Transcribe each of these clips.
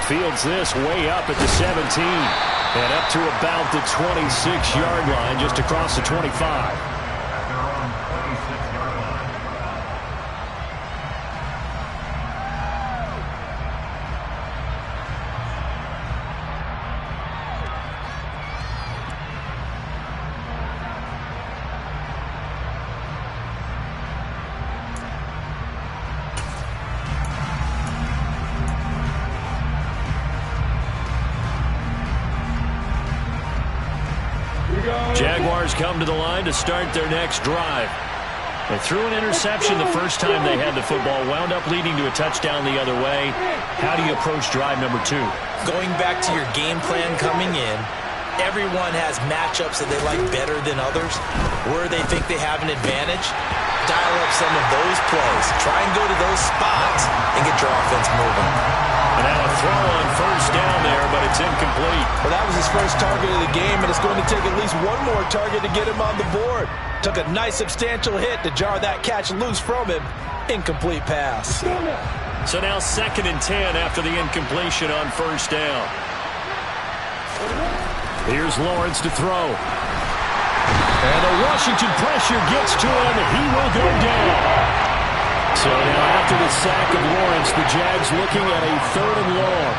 fields this way up at the 17. And up to about the 26-yard line, just across the 25. Jaguars come to the line to start their next drive. They threw an interception the first time they had the football, wound up leading to a touchdown the other way. How do you approach drive number 2? Going back to your game plan coming in, everyone has matchups that they like better than others. Where they think they have an advantage, dial up some of those plays. Try and go to those spots and get your offense moving. And now a throw on first down there, but it's incomplete. Well, that was his first target of the game, and it's going to take at least one more target to get him on the board. Took a nice substantial hit to jar that catch loose from him. Incomplete pass. So now 2nd and 10 after the incompletion on first down. Here's Lawrence to throw. And the Washington pressure gets to him, and he will go down. So now after the sack of Lawrence, the Jags looking at a 3rd and long.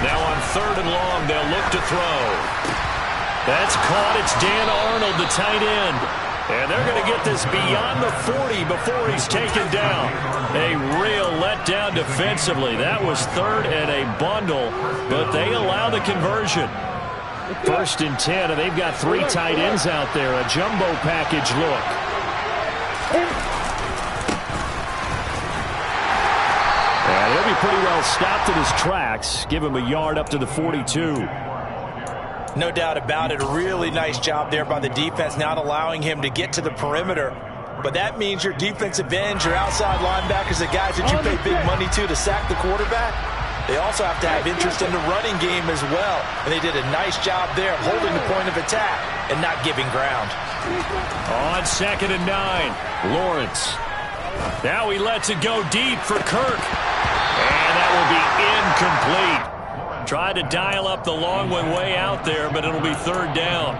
Now on 3rd and long, they'll look to throw. That's caught. It's Dan Arnold, the tight end. And they're going to get this beyond the 40 before he's taken down. A real letdown defensively. That was 3rd and a bundle, but they allow the conversion. 1st and 10, and they've got 3 tight ends out there. A jumbo package look. And he'll be pretty well stopped in his tracks. Give him a yard up to the 42. No doubt about it. A really nice job there by the defense, not allowing him to get to the perimeter. But that means your defensive ends, your outside linebackers, the guys that you pay big money to sack the quarterback, they also have to have interest in the running game as well. And they did a nice job there of holding the point of attack and not giving ground. On 2nd and 9, Lawrence. Now he lets it go deep for Kirk. And that will be incomplete. Tried to dial up the long one way out there, but it'll be 3rd down.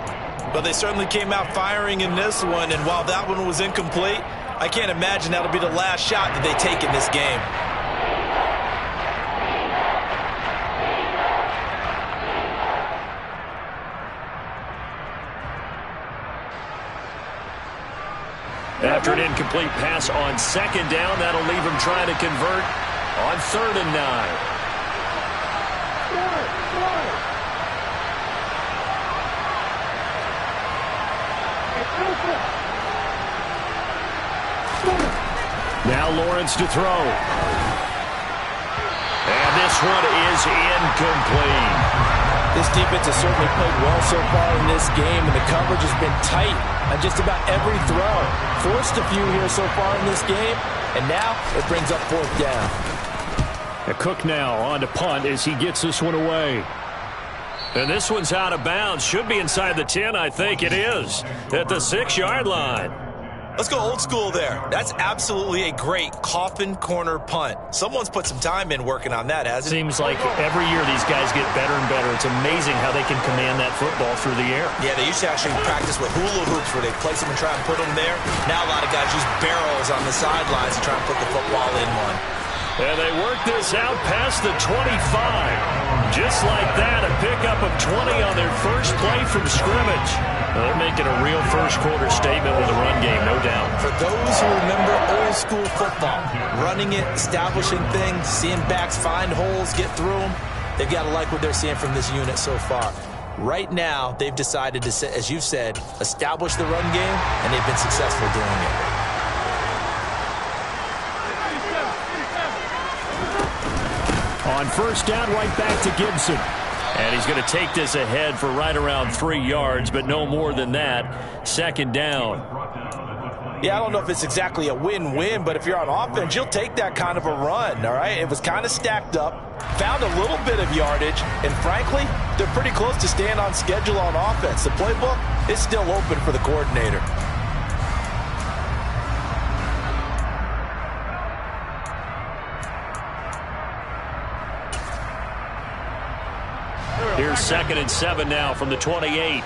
But they certainly came out firing in this one, and while that one was incomplete, I can't imagine that'll be the last shot that they take in this game. After an incomplete pass on 2nd down, that'll leave him trying to convert on 3rd and 9. Now Lawrence to throw. And this one is incomplete. This defense has certainly played well so far in this game, and the coverage has been tight on just about every throw. Forced a few here so far in this game, and now it brings up 4th down. Cook now on to punt as he gets this one away. And this one's out of bounds. Should be inside the 10, I think it is. At the 6-yard line. Let's go old school there. That's absolutely a great coffin corner punt. Someone's put some time in working on that, hasn't it? Seems like every year these guys get better and better. It's amazing how they can command that football through the air. Yeah, they used to actually practice with hula hoops where they place them and try and put them there. Now a lot of guys use barrels on the sidelines to try and put the football in one. And they work this out past the 25. Just like that, a pickup of 20 on their first play from scrimmage. They're making a real first-quarter statement with a run game, no doubt. For those who remember old-school football, running it, establishing things, seeing backs find holes, get through them, they've got to like what they're seeing from this unit so far. Right now, they've decided to, as you've said, establish the run game, and they've been successful doing it. On first down, right back to Gibson. And he's going to take this ahead for right around 3 yards, but no more than that. 2nd down. Yeah, I don't know if it's exactly a win-win, but if you're on offense, you'll take that kind of a run, all right? It was kind of stacked up, found a little bit of yardage, and frankly, they're pretty close to staying on schedule on offense. The playbook is still open for the coordinator. 2nd and 7 now from the 28.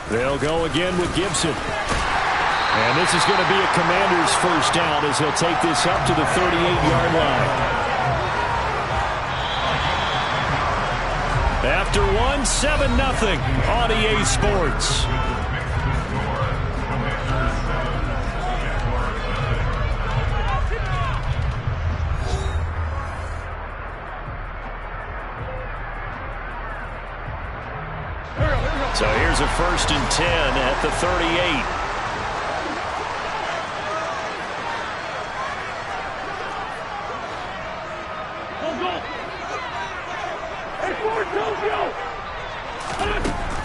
They'll go again with Gibson. And this is going to be a Commanders first down as he'll take this up to the 38-yard line. After 7-0 on EA Sports. So here's a 1st and 10 at the 38.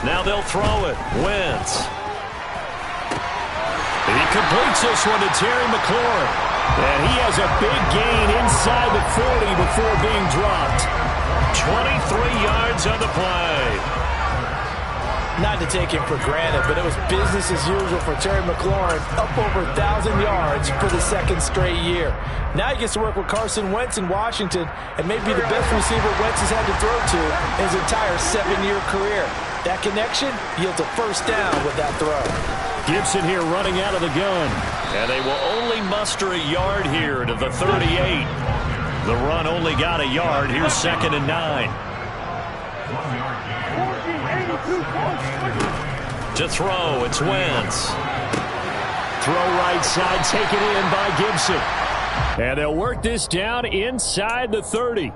Now they'll throw it. Wentz. He completes this one to Terry McLaurin. And he has a big gain inside the 40 before being dropped. 23 yards on the play. Not to take him for granted, but it was business as usual for Terry McLaurin, up over 1,000 yards for the 2nd straight year. Now he gets to work with Carson Wentz in Washington, and may be the best receiver Wentz has had to throw to in his entire 7-year career. That connection yields a first down with that throw. Gibson here running out of the gun. And they will only muster a yard here to the 38. The run only got a yard. Here's 2nd and 9. To throw, it's Wentz. Throw right side, taken in by Gibson. And they'll work this down inside the 30.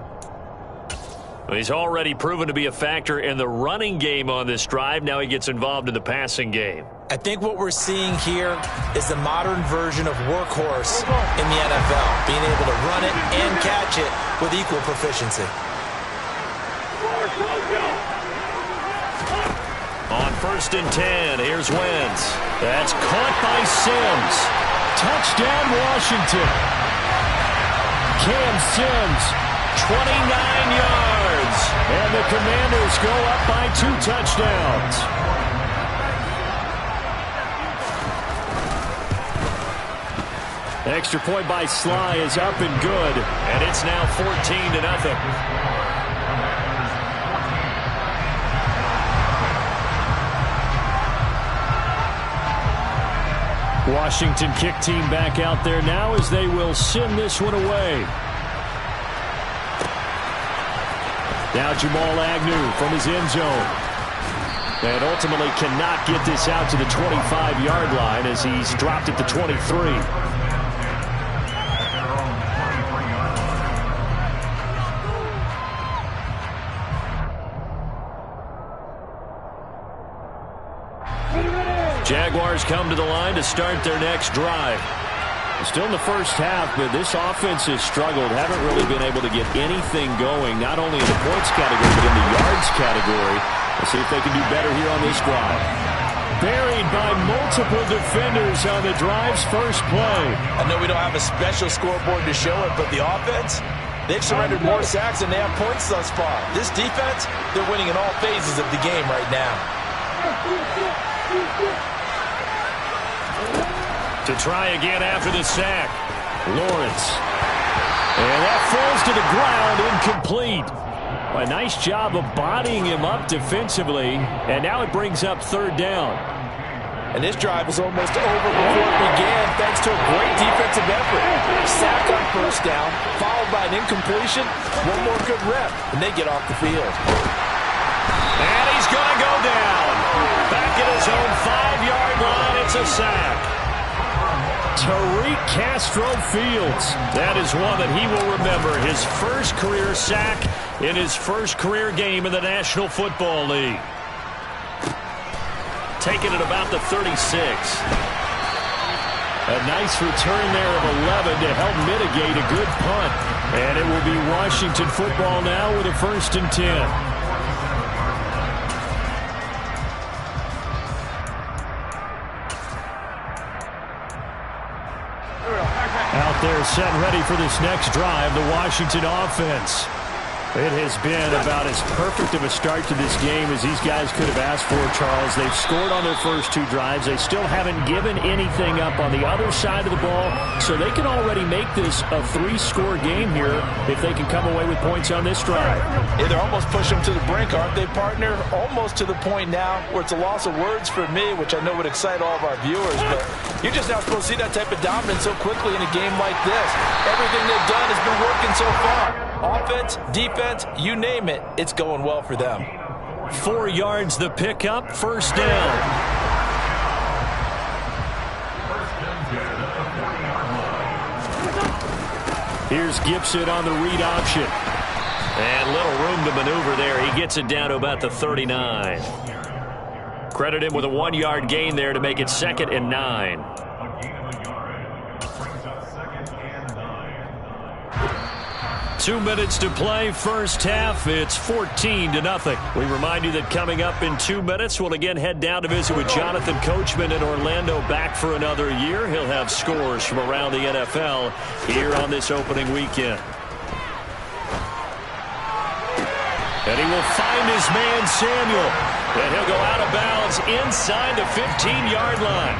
He's already proven to be a factor in the running game on this drive. Now he gets involved in the passing game. I think what we're seeing here is the modern version of workhorse in the NFL, being able to run it and catch it with equal proficiency. On 1st and 10, here's Wentz. That's caught by Sims. Touchdown, Washington. Cam Sims, 29 yards. And the Commanders go up by 2 touchdowns. Extra point by Sly is up and good. And it's now 14-0. Washington kick team back out there now as they will send this one away. Now Jamal Agnew from his end zone. And ultimately cannot get this out to the 25-yard line as he's dropped at the 23. Jaguars come to the line to start their next drive. Still in the first half, but this offense has struggled. Haven't really been able to get anything going, not only in the points category, but in the yards category. Let's see if they can do better here on this drive. Buried by multiple defenders on the drive's first play. I know we don't have a special scoreboard to show it, but the offense, they've surrendered more sacks than they have points thus far. This defense, they're winning in all phases of the game right now. To try again after the sack. Lawrence. And that falls to the ground, incomplete. A nice job of bodying him up defensively. And now it brings up 3rd down. And this drive was almost over before it began thanks to a great defensive effort. Sack on 1st down, followed by an incompletion. One more good rep, and they get off the field. And he's going to go down. Back at his own 5-yard line, it's a sack. Tariq Castro-Fields. That is one that he will remember. His first career sack in his first career game in the National Football League. Taken at about the 36. A nice return there of 11 to help mitigate a good punt. And it will be Washington football now with a 1st and 10. Out there set ready for this next drive, the Washington offense. It has been about as perfect of a start to this game as these guys could have asked for, Charles. They've scored on their first 2 drives. They still haven't given anything up on the other side of the ball, so they can already make this a 3-score game here if they can come away with points on this drive. Yeah, they're almost pushing them to the brink, aren't they, partner? Almost to the point now where it's a loss of words for me, which I know would excite all of our viewers, but you're just not supposed to see that type of dominance so quickly in a game like this. Everything they've done has been working so far. Offense, defense, you name it, it's going well for them. 4 yards the pickup, first down. Here's Gibson on the read option. And little room to maneuver there. He gets it down to about the 39. Credit him with a 1-yard gain there to make it 2nd and 9. Two minutes to play, first half. It's 14-0. We remind you that coming up in 2 minutes, we'll again head down to visit with Jonathan Coachman in Orlando, back for another year. He'll have scores from around the NFL here on this opening weekend. And he will find his man, Samuel. And he'll go out of bounds inside the 15-yard line.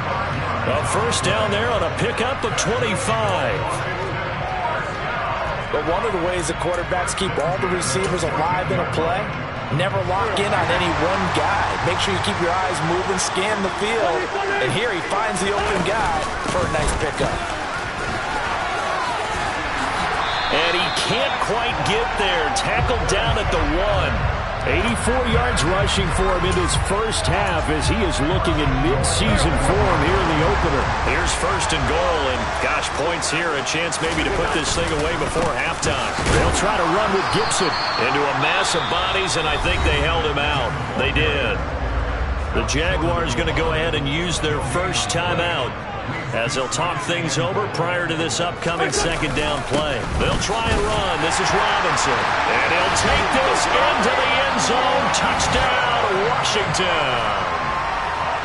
A first down there on a pickup of 25. But one of the ways the quarterbacks keep all the receivers alive in a play, never lock in on any one guy. Make sure you keep your eyes moving, scan the field. And here he finds the open guy for a nice pickup. And he can't quite get there. Tackled down at the 1. 84 yards rushing for him in his first half as he is looking in mid-season form here in the opener. Here's first and goal, and gosh, points here, a chance maybe to put this thing away before halftime. They'll try to run with Gibson into a mass of bodies, and I think they held him out. They did. The Jaguars going to go ahead and use their first timeout as they'll talk things over prior to this upcoming second down play. They'll try and run. This is Robinson. And he'll take this into the end zone. Touchdown, Washington.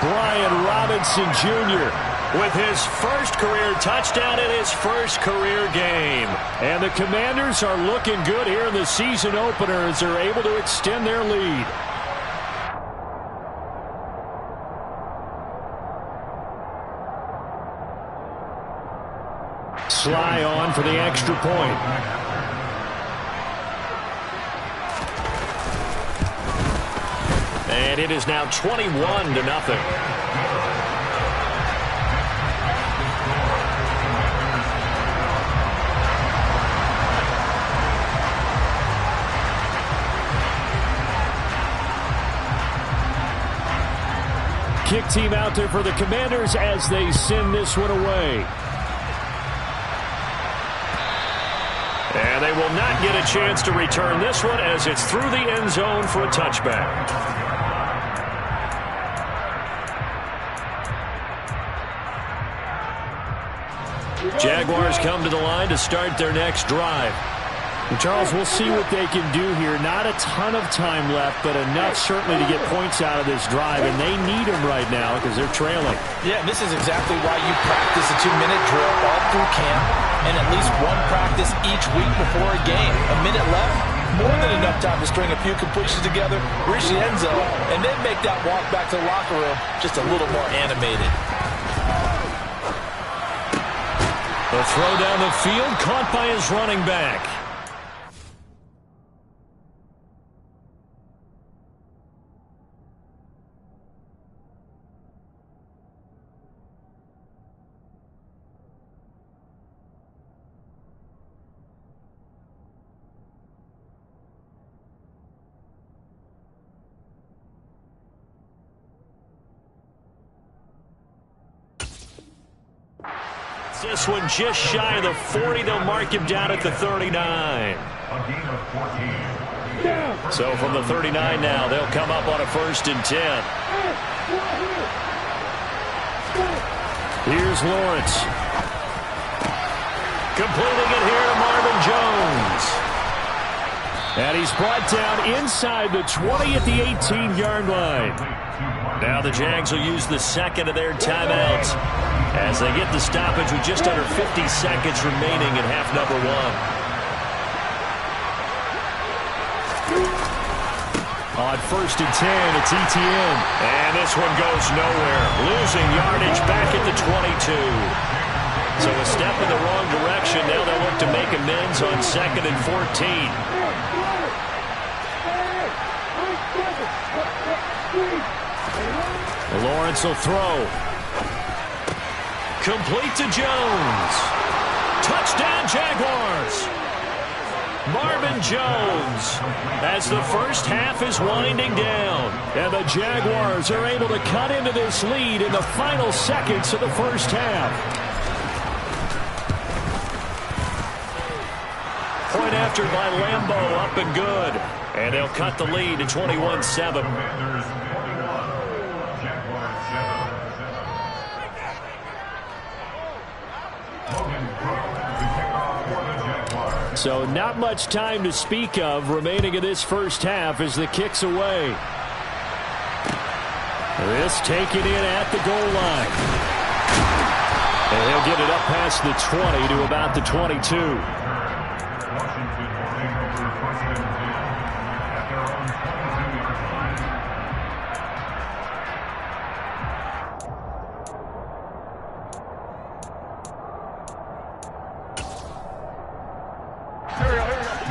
Brian Robinson Jr. with his first career touchdown in his first career game. And the Commanders are looking good here in the season opener as they're able to extend their lead. Sly on for the extra point. And it is now 21-0. Kick team out there for the Commanders as they send this one away. And they will not get a chance to return this one as it's through the end zone for a touchback. Jaguars come to the line to start their next drive. And Charles, we'll see what they can do here. Not a ton of time left, but enough certainly to get points out of this drive, and they need them right now because they're trailing. Yeah, this is exactly why you practice a 2-minute drill all through camp and at least one practice each week before a game. A minute left, more than enough time to string a few completions together, reach the end zone, and then make that walk back to the locker room just a little more animated. The throw down the field, caught by his running back. This one just shy of the 40. They'll mark him down at the 39. So from the 39 now, they'll come up on a 1st and 10. Here's Lawrence. Completing it here to Marvin Jones. And he's brought down inside the 20 at the 18-yard line. Now the Jags will use the second of their timeouts as they get the stoppage with just under 50 seconds remaining in half number 1. On 1st and 10, it's Etienne. And this one goes nowhere. Losing yardage back at the 22. So a step in the wrong direction. Now they'll look to make amends on 2nd and 14. Lawrence will throw. Complete to Jones. Touchdown, Jaguars. Marvin Jones as the first half is winding down. And the Jaguars are able to cut into this lead in the final seconds of the first half. Point after by Lambeau, up and good. And they'll cut the lead to 21-7. So not much time to speak of remaining in this first half as the kick's away. This taken in at the goal line. And he'll get it up past the 20 to about the 22.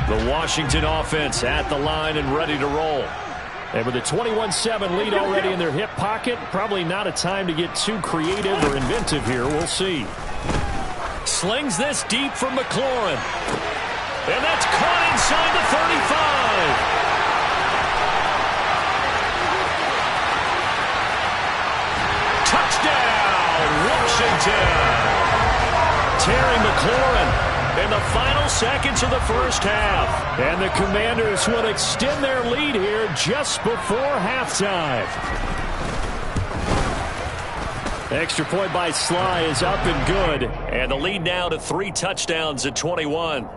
The Washington offense at the line and ready to roll. And with a 21-7 lead already in their hip pocket, probably not a time to get too creative or inventive here. We'll see. Slings this deep from McLaurin. And that's caught inside the 35. Touchdown, Washington. Terry McLaurin in the final seconds of the first half. And the Commanders will extend their lead here just before halftime. Extra point by Sly is up and good. And the lead now to 3 touchdowns at 21.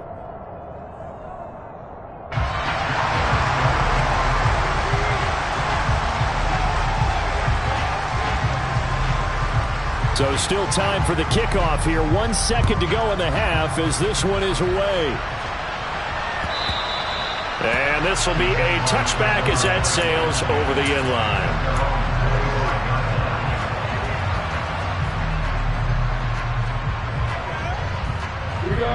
So still time for the kickoff here. 1 second to go in the half as this one is away. And this will be a touchback as that sails over the end line. Here we go.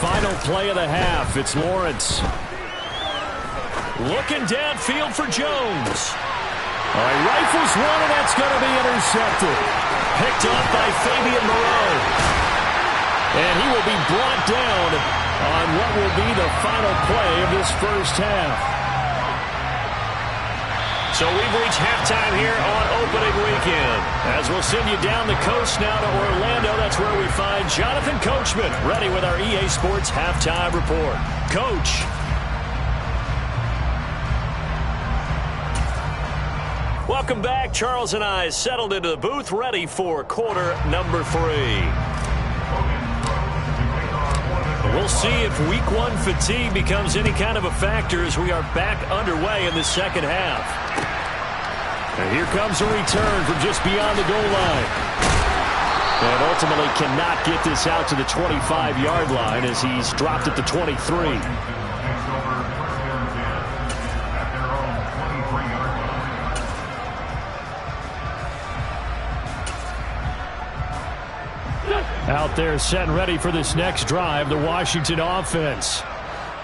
Final play of the half. It's Lawrence. Looking downfield for Jones. He rifles one, and that's going to be intercepted. Picked off by Fabian Moreau. And he will be brought down on what will be the final play of this first half. So we've reached halftime here on opening weekend. As we'll send you down the coast now to Orlando, that's where we find Jonathan Coachman, ready with our EA Sports Halftime Report. Coach. Welcome back. Charles and I settled into the booth, ready for quarter number 3. We'll see if week 1 fatigue becomes any kind of a factor as we are back underway in the second half. And here comes a return from just beyond the goal line. And ultimately cannot get this out to the 25-yard line as he's dropped at the 23. Out there set and ready for this next drive, the Washington offense.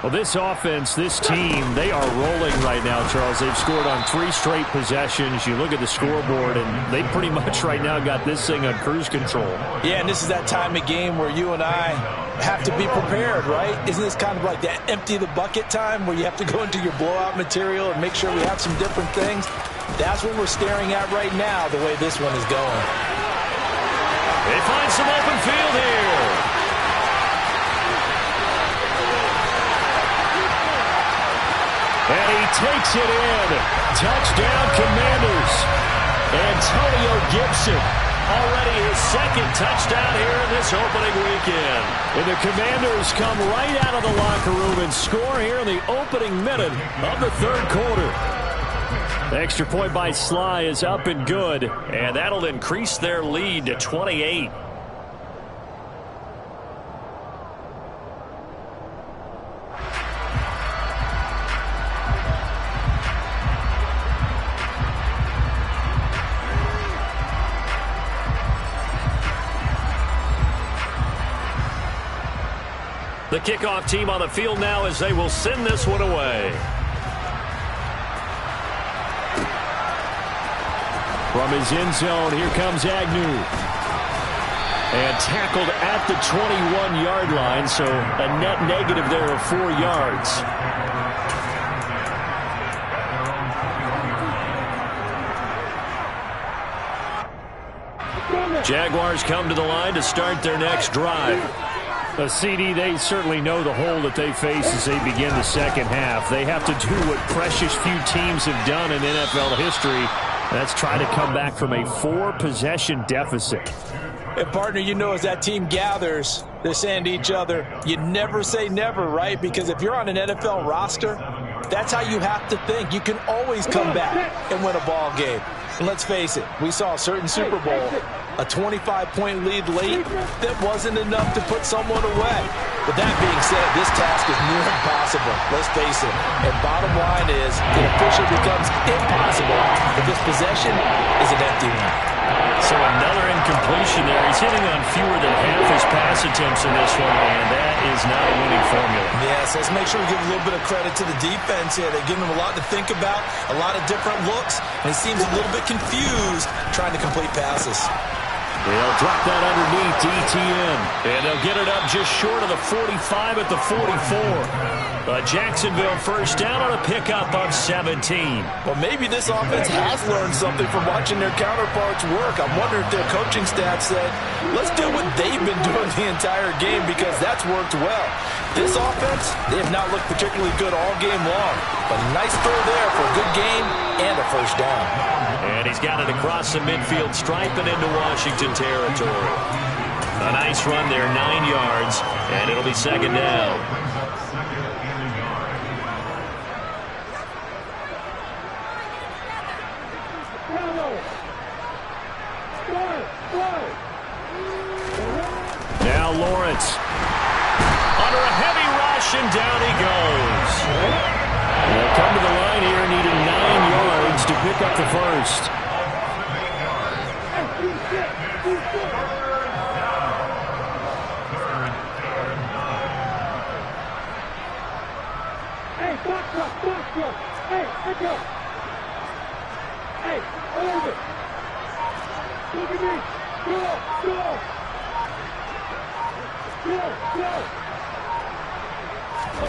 Well, this offense, this team, they are rolling right now, Charles. They've scored on 3 straight possessions. You look at the scoreboard, and they pretty much right now got this thing on cruise control. Yeah, and this is that time of game where you and I have to be prepared, right? Isn't this kind of like that empty the bucket time where you have to go into your blowout material and make sure we have some different things? That's what we're staring at right now, the way this one is going. They find some open field here. And he takes it in. Touchdown, Commanders. Antonio Gibson, already his 2nd touchdown here in this opening weekend. And the Commanders come right out of the locker room and score here in the opening minute of the 3rd quarter. The extra point by Sly is up and good, and that'll increase their lead to 28. The kickoff team on the field now as they will send this one away. From his end zone, here comes Agnew. And tackled at the 21-yard line, so a net negative there of 4 yards. Jaguars come to the line to start their next drive. A CD, they certainly know the hole that they face as they begin the second half. They have to do what precious few teams have done in NFL history. That's try to come back from a 4-possession deficit. And, partner, you know, as that team gathers, they're saying to each other, you never say never, right? Because if you're on an NFL roster, that's how you have to think. You can always come back and win a ball game. And let's face it, we saw a certain Super Bowl, a 25-point lead late that wasn't enough to put someone away. But that being said, this task is near impossible. Let's face it. And bottom line is, it officially becomes impossible if this possession is an empty one. So another incompletion there. He's hitting on fewer than half his pass attempts in this one, and that is not a winning formula. Yes, let's make sure we give a little bit of credit to the defense here. They're giving them a lot to think about, a lot of different looks, and he seems a little bit confused trying to complete passes. They'll drop that underneath to ETN, and they'll get it up just short of the 45 at the 44. Jacksonville first down on a pickup of 17. Well, maybe this offense has learned something from watching their counterparts work. I'm wondering if their coaching staff said, let's do what they've been doing the entire game because that's worked well. This offense, they have not looked particularly good all game long. But a nice throw there for a good gain and a first down. And he's got it across the midfield stripe and into Washington territory. A nice run there, 9 yards, and it'll be second down. Now Lawrence. Under a heavy rush, and down he goes. They'll come to the line here, needing 9 yards to pick up the first.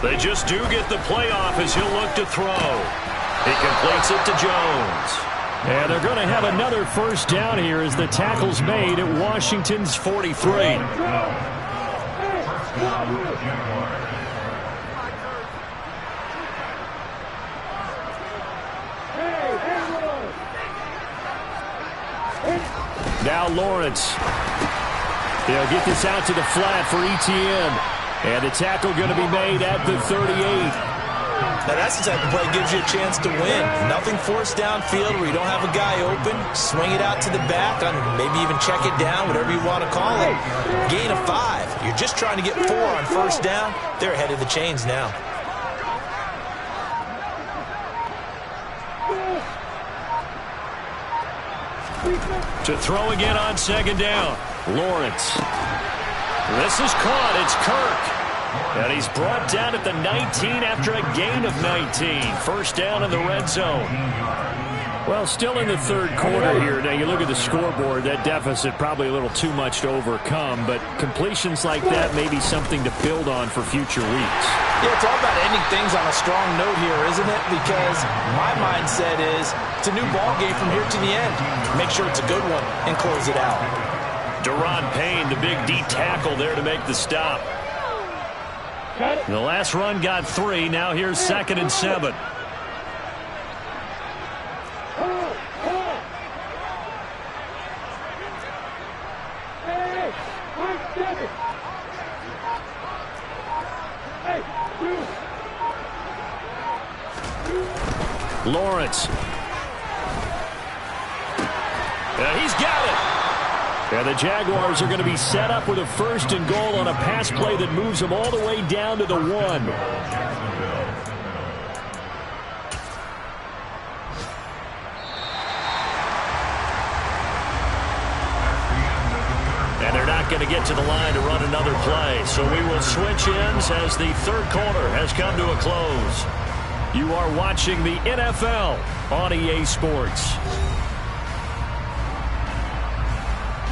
They just do get the playoff as he'll look to throw. He completes it to Jones. And they're going to have another first down here as the tackle's made at Washington's 43. Now Lawrence. They'll get this out to the flat for ETN. And the tackle going to be made at the 38. Now that's the type of play that gives you a chance to win. Nothing forced downfield where you don't have a guy open. Swing it out to the back, maybe even check it down, whatever you want to call it. Gain of 5. You're just trying to get 4 on first down. They're ahead of the chains now. To throw again on second down. Lawrence. This is caught. It's Kirk. And he's brought down at the 19 after a gain of 19. First down in the red zone. Well, still in the third quarter here. Now, you look at the scoreboard, that deficit probably a little too much to overcome, but completions like that may be something to build on for future weeks. Yeah, it's all about ending things on a strong note here, isn't it? Because my mindset is it's a new ball game from here to the end. Make sure it's a good one and close it out. Deron Payne, the big D tackle there to make the stop. The last run got 3. Now here's 2nd and 7. Lawrence. He's got it. And the Jaguars are going to be set up with a 1st and goal on a pass play that moves them all the way down to the 1. And they're not going to get to the line to run another play. So we will switch ends as the third quarter has come to a close. You are watching the NFL on EA Sports.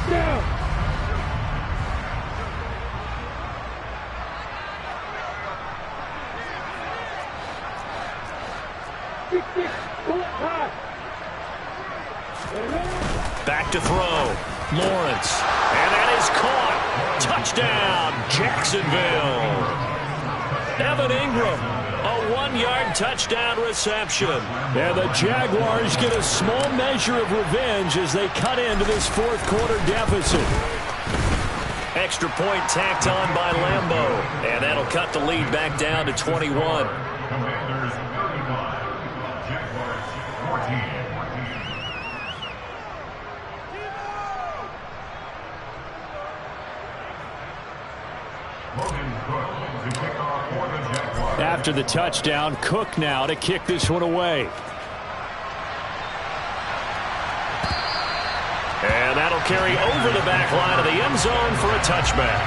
Down. Back to throw. Lawrence. And that is caught. Touchdown, Jacksonville. Evan Ingram, a 1-yard touchdown reception. And the Jaguars get a small measure of revenge as they cut into this fourth quarter deficit. Extra point tacked on by Lambeau. And that'll cut the lead back down to 21. After the touchdown, Cook now to kick this one away. And that'll carry over the back line of the end zone for a touchback.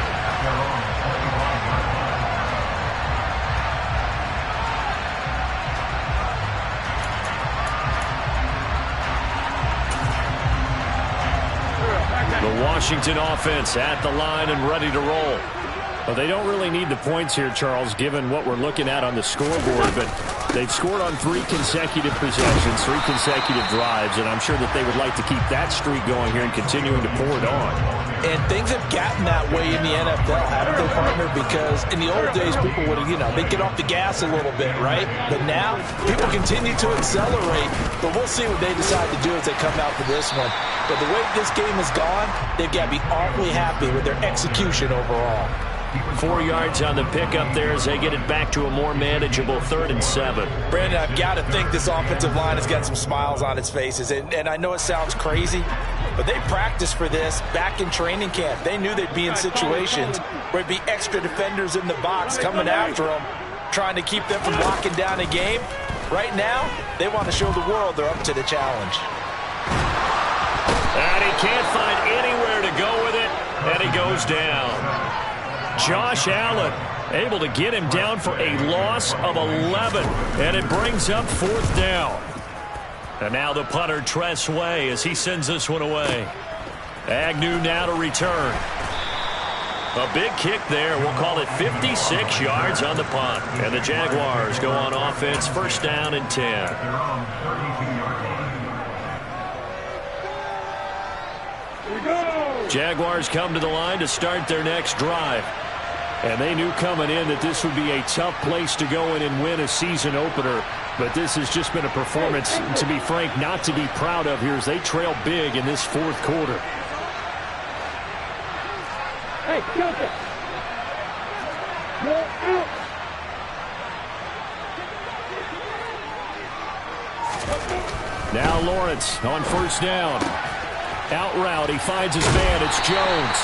The Washington offense at the line and ready to roll. Well, they don't really need the points here, Charles, given what we're looking at on the scoreboard, but they've scored on 3 consecutive possessions, 3 consecutive drives, and I'm sure that they would like to keep that streak going here and continuing to pour it on. And things have gotten that way in the NFL, haven't they, partner? Because in the old days, people would, they'd get off the gas a little bit, right? But now, people continue to accelerate, but we'll see what they decide to do as they come out for this one. But the way this game has gone, they've got to be awfully happy with their execution overall. 4 yards on the pickup there as they get it back to a more manageable 3rd and 7. Brandon, I've got to think this offensive line has got some smiles on its faces. And I know it sounds crazy, but they practiced for this back in training camp. They knew they'd be in situations where it'd be extra defenders in the box coming after them, trying to keep them from locking down a game. Right now, they want to show the world they're up to the challenge. And he can't find anywhere to go with it, and he goes down. Josh Allen able to get him down for a loss of 11, and it brings up 4th down. And now the punter, Tress Way, as he sends this one away. Agnew now to return. A big kick there. We'll call it 56 yards on the punt. And the Jaguars go on offense, 1st down and 10. Jaguars come to the line to start their next drive. And they knew coming in that this would be a tough place to go in and win a season opener. But this has just been a performance, to be frank, not to be proud of here as they trail big in this 4th quarter. Hey, Joseph! Go out! Now Lawrence on 1st down. Out route, he finds his man. It's Jones.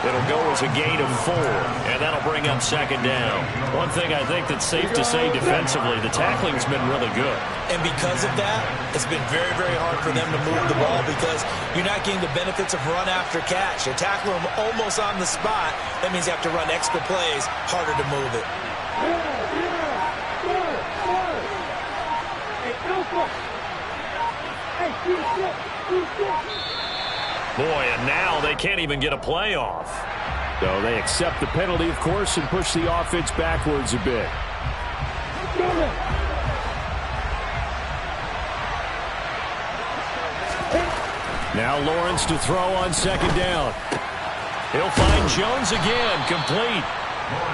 It'll go as a gain of 4, and that'll bring up 2nd down. One thing I think that's safe to say defensively, the tackling's been really good. And because of that, it's been very, very hard for them to move the ball because you're not getting the benefits of run after catch. You're tackling them almost on the spot. That means you have to run extra plays, harder to move it. Boy, and now they can't even get a play off. So they accept the penalty, of course, and push the offense backwards a bit. Now Lawrence to throw on 2nd down. He'll find Jones again, complete.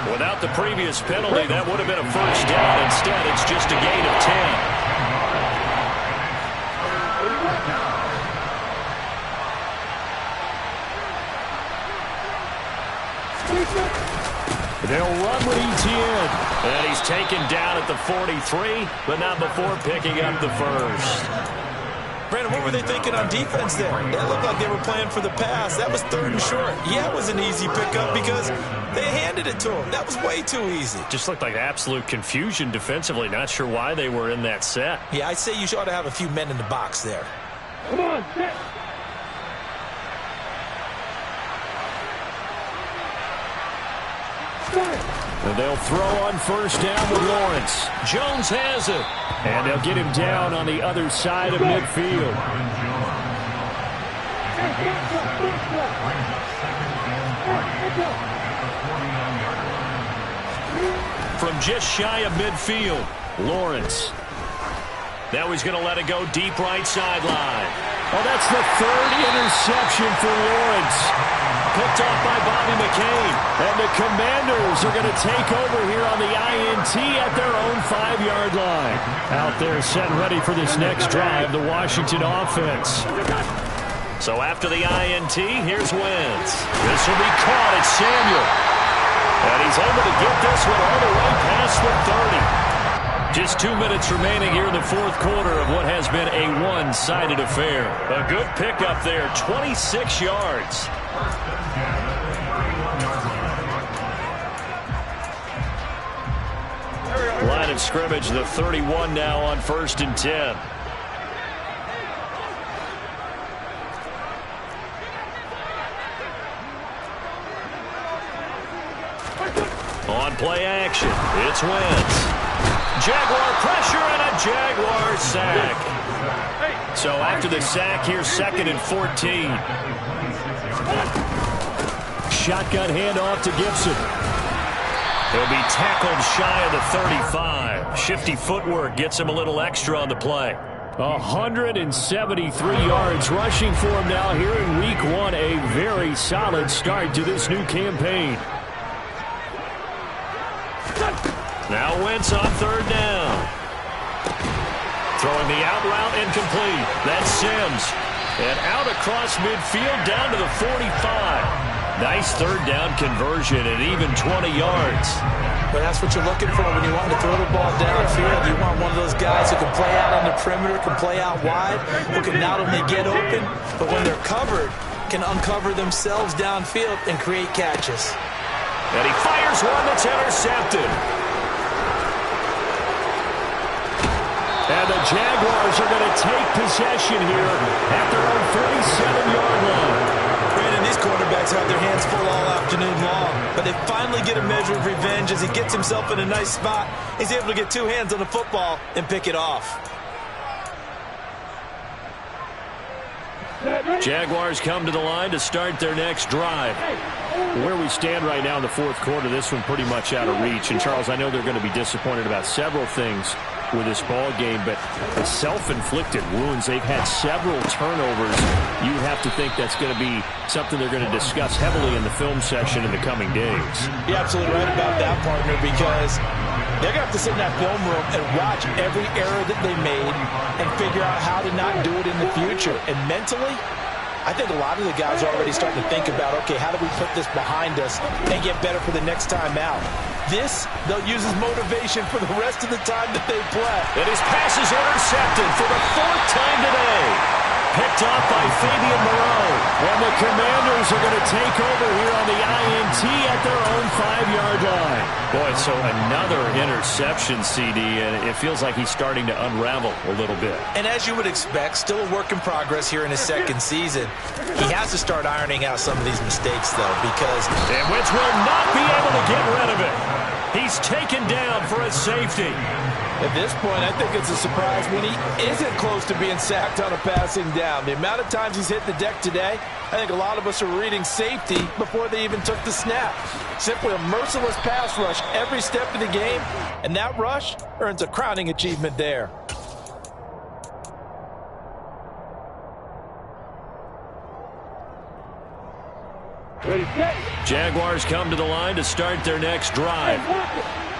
Without the previous penalty, that would have been a 1st down. Instead, it's just a gain of 10. They'll run with Etienne. And he's taken down at the 43, but not before picking up the 1st. Brandon, what were they thinking on defense there? It looked like they were playing for the pass. That was 3rd and short. Yeah, it was an easy pickup because they handed it to him. That was way too easy. Just looked like absolute confusion defensively. Not sure why they were in that set. Yeah, I'd say you ought to have a few men in the box there. Come on, set. And they'll throw on first down with Lawrence. Jones has it. And they'll get him down on the other side of midfield. From just shy of midfield, Lawrence. Now he's going to let it go deep right sideline. Oh, that's the third interception for Lawrence. Picked off by Bobby McCain. And the Commanders are going to take over here on the INT at their own 5-yard line. Out there set ready for this next drive, the Washington offense. So after the INT, here's Wentz. This will be caught. It's Samuel. And he's able to get this one all the way past the 30. Just 2 minutes remaining here in the fourth quarter of what has been a one-sided affair. A good pickup there, 26 yards. Line of scrimmage, the 31 now on 1st and 10. On play action, it's Wentz. Jaguar pressure and a Jaguar sack. So after the sack, here's 2nd and 14. Shotgun handoff to Gibson. He'll be tackled shy of the 35. Shifty footwork gets him a little extra on the play. 173 yards rushing for him now here in week 1. A very solid start to this new campaign. Now Wentz on 3rd down. Throwing the out route incomplete. That's Sims. And out across midfield down to the 45. Nice 3rd down conversion at even 20 yards. But that's what you're looking for when you want to throw the ball downfield. You want one of those guys who can play out on the perimeter, can play out wide, who can not only get open, but when they're covered, can uncover themselves downfield and create catches. And he fires one that's intercepted. And the Jaguars are going to take possession here at their own 47-yard line. Brandon, these quarterbacks have their hands full all afternoon long, but they finally get a measure of revenge as he gets himself in a nice spot. He's able to get 2 hands on the football and pick it off. Jaguars come to the line to start their next drive. Where we stand right now in the fourth quarter, this one pretty much out of reach. And, Charles, I know they're going to be disappointed about several things with this ball game, but the self-inflicted wounds, they've had several turnovers. You would have to think that's going to be something they're going to discuss heavily in the film session in the coming days. You're absolutely right about that, partner, because they're going to have to sit in that film room and watch every error that they made and figure out how to not do it in the future. And mentally, I think a lot of the guys are already starting to think about, okay, how do we put this behind us and get better for the next time out? This, they'll use as motivation for the rest of the time that they play. And his pass is intercepted for the 4th time today. Picked off by Fabian Moreau. And the Commanders are going to take over here on the INT at their own 5-yard line. Boy, so another interception, CD, and it feels like he's starting to unravel a little bit. And as you would expect, still a work in progress here in his 2nd season. He has to start ironing out some of these mistakes, though, because... And Wentz will not be able to get rid of it. He's taken down for a safety. At this point, I think it's a surprise when he isn't close to being sacked on a passing down. The amount of times he's hit the deck today, I think a lot of us are reading safety before they even took the snap. Simply a merciless pass rush every step of the game, and that rush earns a crowning achievement there. Jaguars come to the line to start their next drive.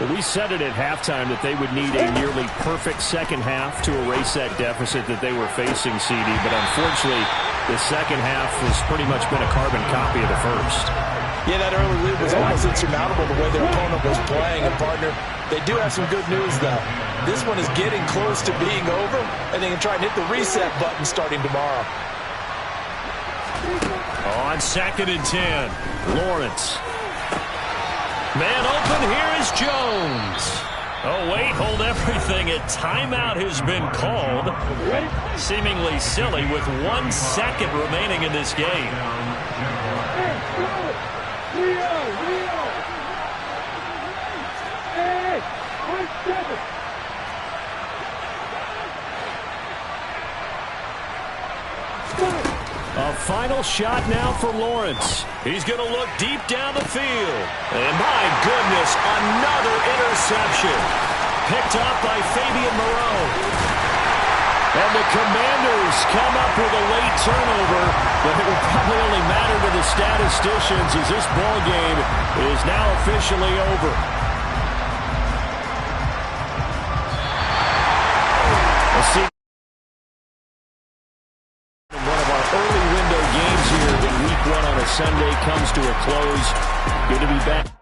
We said it at halftime that they would need a nearly perfect second half to erase that deficit that they were facing, CD, but unfortunately the second half has pretty much been a carbon copy of the first. Yeah, that early lead was almost insurmountable the way their opponent was playing. And, partner, they do have some good news, though. This one is getting close to being over, and they can try and hit the reset button starting tomorrow. On 2nd and 10, Lawrence. Man open, here is Jones. Oh, wait, hold everything. A timeout has been called. Seemingly silly with 1 second remaining in this game. A final shot now for Lawrence. He's going to look deep down the field. And my goodness, another interception. Picked up by Fabian Moreau. And the Commanders come up with a late turnover, but it will probably only matter to the statisticians as this ball game is now officially over. Let's see. One of our early window games here in Week 1 on a Sunday comes to a close. Good to be back.